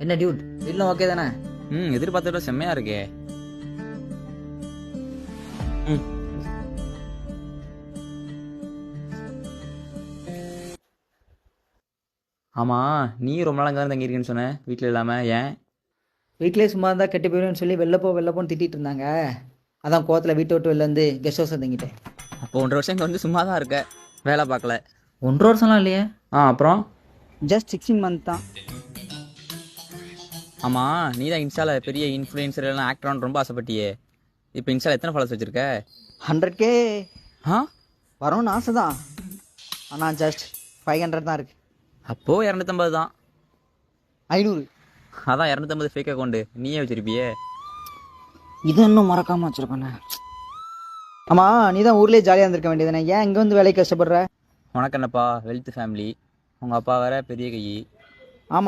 என்ன Dude, வீட்லாம் okay தானே? எதிர்பார்த்தோட செம்மையா இருக்கே. ம் ஆமா, நீ ரொம்ப நாள் அங்கே தான் தங்கியிருக்கேன்னு சொன்ன, வீட்டில் இல்லாமல் ஏன்? வீட்டிலே சும்மா இருந்தால் கெட்டு போயிடுவேன்னு சொல்லி வெளில போன்னு திட்டிட்டு இருந்தாங்க. அதான் கோவத்தில் வீட்டை விட்டு வெளில வந்து கெஸ்ட் ஹவுஸில் தங்கிட்டேன். அப்போ 1.5 வருஷம் இங்கே வந்து சும்மா தான் இருக்க, வேலை பார்க்கல. 1.5 வருஷம்லாம் இல்லையே, அப்புறம்? ஜஸ்ட் 16 மந்த் தான். ஆமாம், நீ தான் இன்ஸ்டாவில் பெரிய இன்ஃப்ளூயன்சர் எல்லாம் ஆக்டரானு ரொம்ப ஆசைப்பட்டியே. இப்போ இன்ஸ்டாவில் எத்தனை ஃபாலோஸ் வச்சுருக்க? 100K ஆ வரும்னு ஆசை தான், ஆனால் ஜஸ்ட் 500 தான் இருக்குது. அப்போது 250 தான். 500 அதான் 250 ஃபேக் அக்கௌண்ட்டு நீயே வச்சிருப்பியே. இது இன்னும் மறக்காமல் வச்சுருக்கேண்ணே. ஆமாம், நீ தான் ஊர்லேயே ஜாலியாக இருந்திருக்க வேண்டியதுதானே, ஏன் இங்கே வந்து வேலைக்கு கஷ்டப்படுற? உனக்கு என்னப்பா வெல்த் ஃபேமிலி, உங்கள் அப்பா வேற பெரிய கை.